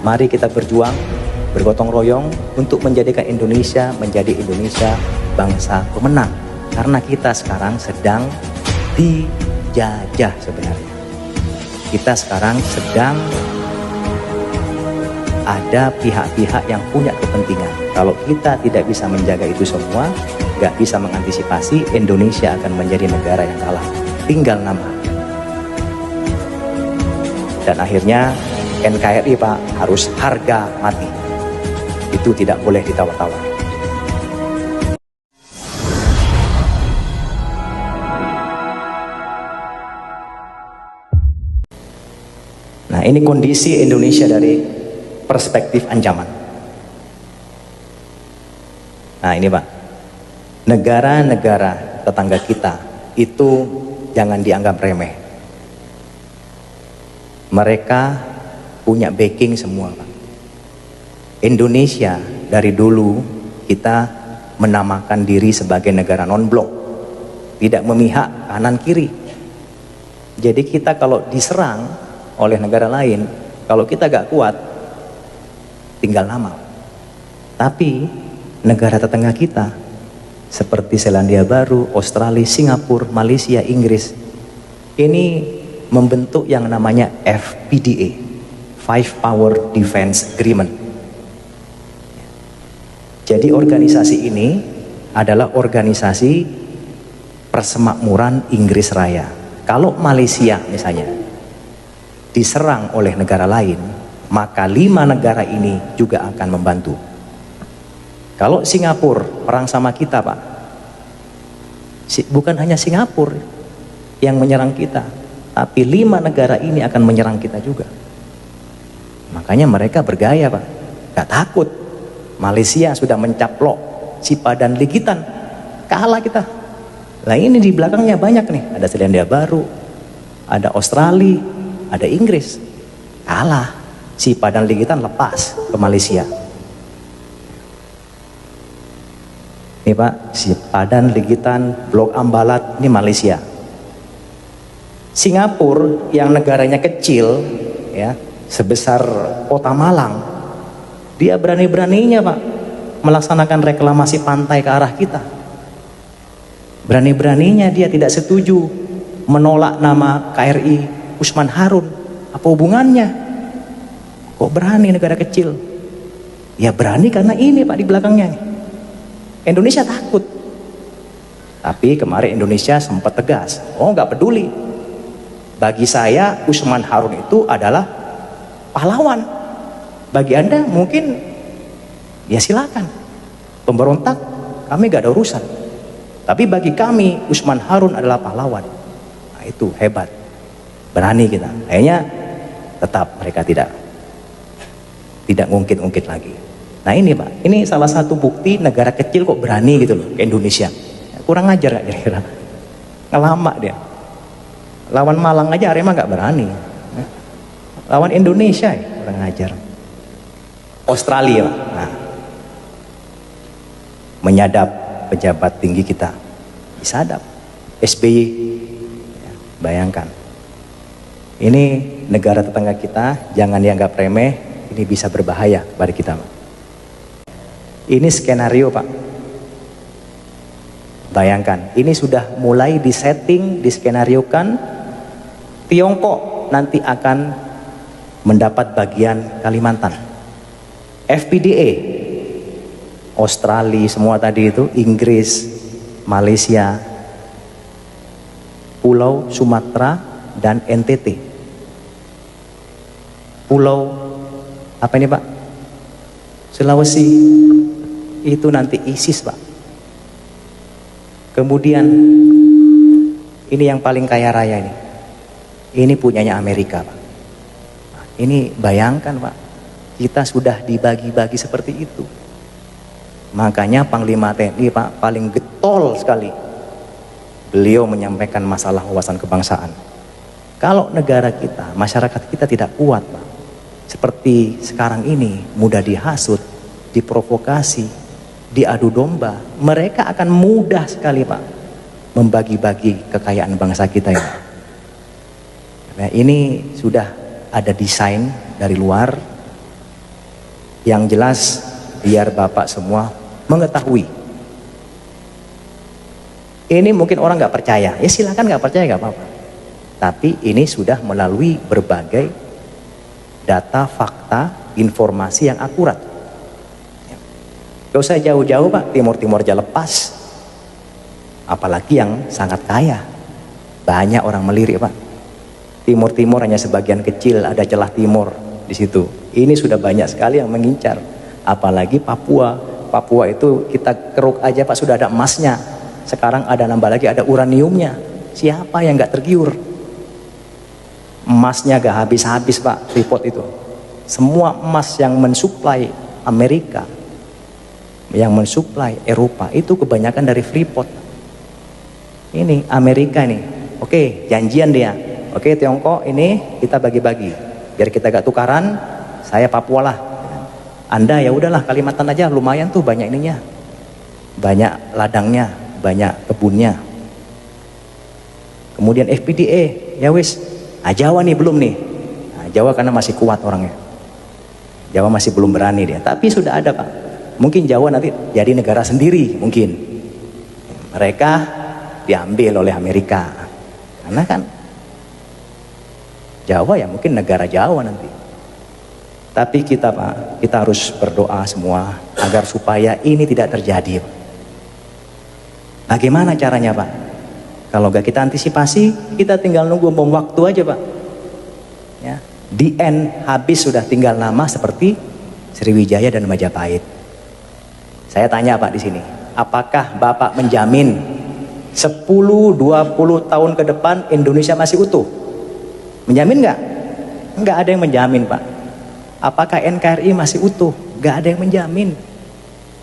Mari kita berjuang, bergotong royong untuk menjadikan Indonesia menjadi Indonesia bangsa pemenang. Karena kita sekarang sedang dijajah sebenarnya. Kita sekarang sedang ada pihak-pihak yang punya kepentingan. Kalau kita tidak bisa menjaga itu semua, nggak bisa mengantisipasi, Indonesia akan menjadi negara yang kalah. Tinggal nama. Dan akhirnya NKRI Pak harus harga mati. Itu tidak boleh ditawar-tawar. Nah, ini kondisi Indonesia dari perspektif ancaman. Nah, ini Pak, negara-negara tetangga kita itu jangan dianggap remeh. Mereka punya backing semua Pak. Indonesia dari dulu kita menamakan diri sebagai negara non-blok, tidak memihak kanan kiri. Jadi kita kalau diserang oleh negara lain, kalau kita gak kuat, tinggal nama. Tapi negara tetangga kita seperti Selandia Baru, Australia, Singapura, Malaysia, Inggris, ini membentuk yang namanya FPDA, Five Power Defense Agreement. Jadi organisasi ini adalah organisasi persemakmuran Inggris Raya. Kalau Malaysia misalnya diserang oleh negara lain, maka 5 negara ini juga akan membantu. Kalau Singapura perang sama kita Pak, bukan hanya Singapura yang menyerang kita, tapi 5 negara ini akan menyerang kita juga. Makanya mereka bergaya Pak, gak takut. Malaysia sudah mencaplok Sipadan Ligitan, kalah kita. Nah ini di belakangnya banyak nih, ada Selandia Baru, ada Australia, ada Inggris, kalah. Sipadan Ligitan lepas ke Malaysia. Ini Pak, Sipadan Ligitan, Blok Ambalat, ini Malaysia. Singapura yang negaranya kecil, ya, sebesar kota Malang, dia berani-beraninya Pak melaksanakan reklamasi pantai ke arah kita. Berani-beraninya dia tidak setuju menolak nama KRI Usman Harun. Apa hubungannya? Kok berani negara kecil? Ya berani karena ini Pak di belakangnya. Indonesia takut. Tapi kemarin Indonesia sempat tegas. Oh nggak peduli. Bagi saya Usman Harun itu adalah pahlawan. Bagi Anda mungkin ya silakan. Pemberontak kami gak ada urusan. Tapi bagi kami Usman Harun adalah pahlawan. Nah, itu hebat. Berani kita. Kayaknya tetap mereka tidak ngungkit-ngungkit lagi. Nah ini Pak, ini salah satu bukti negara kecil kok berani gitu loh ke Indonesia. Kurang ajar gak kira-kira? Ngelama dia. Lawan Malang aja Arema gak berani. Lawan Indonesia ya, kurang ajar. Australia, nah, menyadap pejabat tinggi kita, disadap. SBY, ya, bayangkan. Ini negara tetangga kita, jangan dianggap remeh, ini bisa berbahaya pada kita. Ini skenario Pak. Bayangkan, ini sudah mulai disetting, diskenariokan, Tiongkok nanti akan mendapat bagian Kalimantan. FPDA, Australia semua tadi itu, Inggris, Malaysia, Pulau Sumatera dan NTT. Pulau apa ini Pak? Sulawesi itu nanti ISIS Pak. Kemudian ini yang paling kaya raya ini. Ini punyanya Amerika Pak. Nah, ini bayangkan Pak, kita sudah dibagi-bagi seperti itu. Makanya Panglima TNI Pak paling getol sekali. Beliau menyampaikan masalah wawasan kebangsaan. Kalau negara kita, masyarakat kita tidak kuat Pak, seperti sekarang ini, mudah dihasut, diprovokasi, diadu domba, mereka akan mudah sekali Pak membagi-bagi kekayaan bangsa kita ini. Nah, ini sudah ada desain dari luar. Yang jelas biar Bapak semua mengetahui. Ini mungkin orang nggak percaya, ya silakan nggak percaya nggak apa-apa. Tapi ini sudah melalui berbagai data, fakta, informasi yang akurat. Gak usah jauh-jauh Pak, Timur-Timur aja lepas. Apalagi yang sangat kaya. Banyak orang melirik Pak. Timur-Timur hanya sebagian kecil, ada celah timur di situ. Ini sudah banyak sekali yang mengincar. Apalagi Papua. Papua itu kita keruk aja Pak, sudah ada emasnya. Sekarang ada nambah lagi, ada uraniumnya. Siapa yang nggak tergiur? Emasnya gak habis-habis Pak, Freeport itu. Semua emas yang mensuplai Amerika, yang mensuplai Eropa, itu kebanyakan dari Freeport. Ini Amerika nih, oke janjian dia, oke Tiongkok ini kita bagi-bagi, biar kita gak tukaran, saya Papua lah, Anda ya udahlah Kalimantan aja, lumayan tuh banyak ininya, banyak ladangnya, banyak kebunnya. Kemudian FPDA, ya wis, Jawa nih belum nih, Jawa karena masih kuat orangnya, Jawa masih belum berani dia, tapi sudah ada Pak. Mungkin Jawa nanti jadi negara sendiri, mungkin mereka diambil oleh Amerika, karena kan Jawa ya mungkin negara Jawa nanti. Tapi kita Pak, kita harus berdoa semua agar supaya ini tidak terjadi. Bagaimana caranya Pak? Kalau gak kita antisipasi, kita tinggal nunggu bom waktu aja Pak. Ya, the end, habis sudah tinggal nama seperti Sriwijaya dan Majapahit. Saya tanya Pak di sini, apakah Bapak menjamin 10-20 tahun ke depan Indonesia masih utuh? Menjamin nggak? Nggak ada yang menjamin Pak. Apakah NKRI masih utuh? Nggak ada yang menjamin.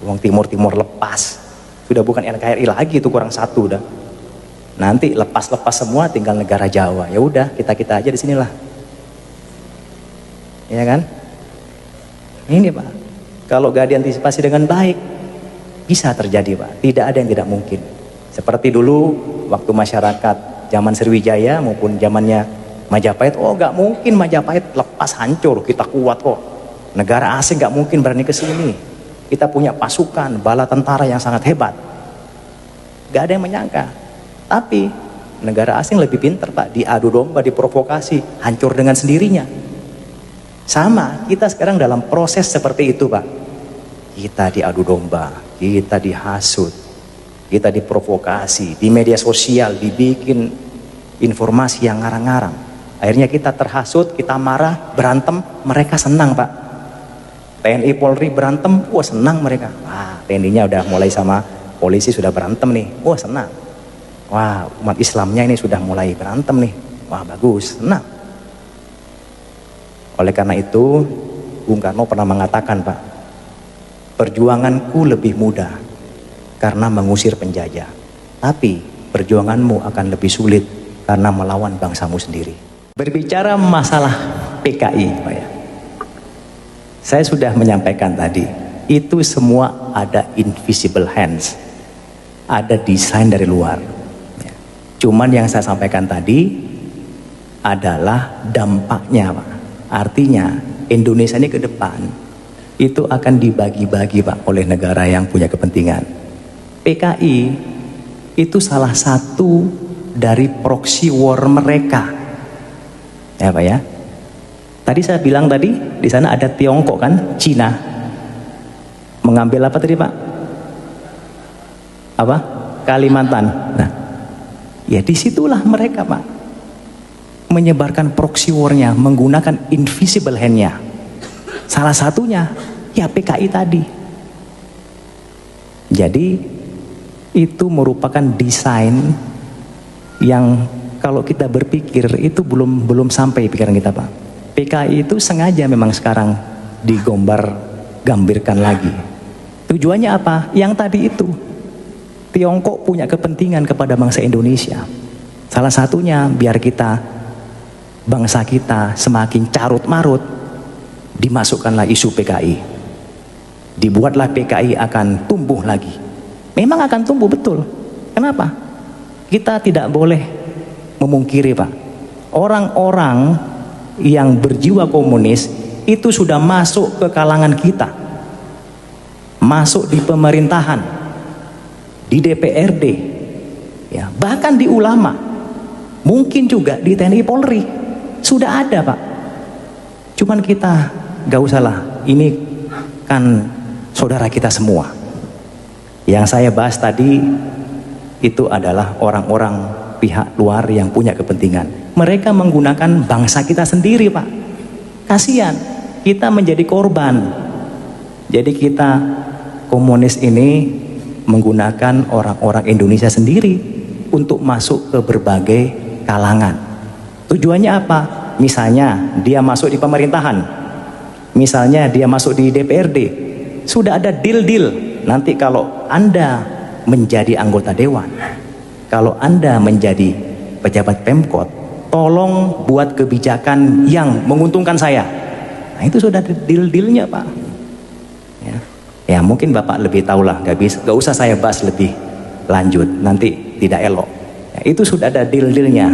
Uang Timur-Timur lepas, sudah bukan NKRI lagi, itu kurang satu dah. Nanti lepas-lepas semua, tinggal negara Jawa. Ya udah, kita aja di sinilah. Ya kan? Ini Pak, kalau gak diantisipasi dengan baik, bisa terjadi Pak. Tidak ada yang tidak mungkin. Seperti dulu waktu masyarakat zaman Sriwijaya maupun zamannya Majapahit, oh gak mungkin Majapahit lepas hancur, kita kuat kok. Negara asing gak mungkin berani ke sini. Kita punya pasukan, bala tentara yang sangat hebat. Gak ada yang menyangka. Tapi negara asing lebih pintar Pak, diadu domba, diprovokasi, hancur dengan sendirinya. Sama, kita sekarang dalam proses seperti itu Pak. Kita diadu domba, kita dihasut, kita diprovokasi, di media sosial dibikin informasi yang ngarang-ngarang. Akhirnya kita terhasut, kita marah, berantem, mereka senang Pak. TNI Polri berantem, wah senang mereka. Wah, TNI-nya udah mulai sama polisi sudah berantem nih, wah senang. Wah, umat Islamnya ini sudah mulai berantem nih, wah bagus, senang. Oleh karena itu, Bung Karno pernah mengatakan Pak, perjuanganku lebih mudah karena mengusir penjajah, tapi perjuanganmu akan lebih sulit karena melawan bangsamu sendiri. Berbicara masalah PKI Pak ya, saya sudah menyampaikan tadi, itu semua ada invisible hands, ada desain dari luar. Cuman yang saya sampaikan tadi adalah dampaknya Pak. Artinya Indonesia ini ke depan itu akan dibagi-bagi Pak oleh negara yang punya kepentingan. PKI itu salah satu dari proxy war mereka. Ya Pak ya. Tadi saya bilang tadi di sana ada Tiongkok kan, Cina. Mengambil apa tadi Pak? Apa? Kalimantan. Nah, ya disitulah mereka Pak menyebarkan proxy war-nya menggunakan invisible hand-nya. Salah satunya ya PKI tadi. Jadi itu merupakan desain yang kalau kita berpikir itu belum sampai pikiran kita Pak. PKI itu sengaja memang sekarang digambirkan lagi. Tujuannya apa? Yang tadi itu. Tiongkok punya kepentingan kepada bangsa Indonesia. Salah satunya biar bangsa kita semakin carut marut, dimasukkanlah isu PKI. Dibuatlah PKI akan tumbuh lagi. Memang akan tumbuh betul. Kenapa? Kita tidak boleh memungkiri Pak. Orang-orang yang berjiwa komunis itu sudah masuk ke kalangan kita, masuk di pemerintahan, di DPRD, ya, bahkan di ulama, mungkin juga di TNI Polri sudah ada, Pak. Cuman kita gak usah lah, ini kan saudara kita semua. Yang saya bahas tadi itu adalah orang-orang pihak luar yang punya kepentingan. Mereka menggunakan bangsa kita sendiri, Pak. Kasihan, kita menjadi korban. Jadi kita komunis ini menggunakan orang-orang Indonesia sendiri untuk masuk ke berbagai kalangan. Tujuannya apa? Misalnya dia masuk di pemerintahan, misalnya dia masuk di DPRD, sudah ada deal-deal. Nanti kalau Anda menjadi anggota dewan, kalau Anda menjadi pejabat Pemkot, tolong buat kebijakan yang menguntungkan saya. Nah, itu sudah ada deal-dealnya, Pak. Ya, mungkin Bapak lebih tahu lah, gak usah saya bahas lebih lanjut, nanti tidak elok. Ya, itu sudah ada deal-dealnya.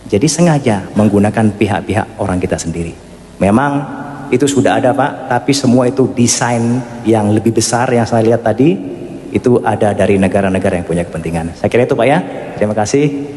Jadi sengaja menggunakan pihak-pihak orang kita sendiri. Memang itu sudah ada, Pak, tapi semua itu desain yang lebih besar yang saya lihat tadi, itu ada dari negara-negara yang punya kepentingan. Saya kira itu, Pak, ya. Terima kasih.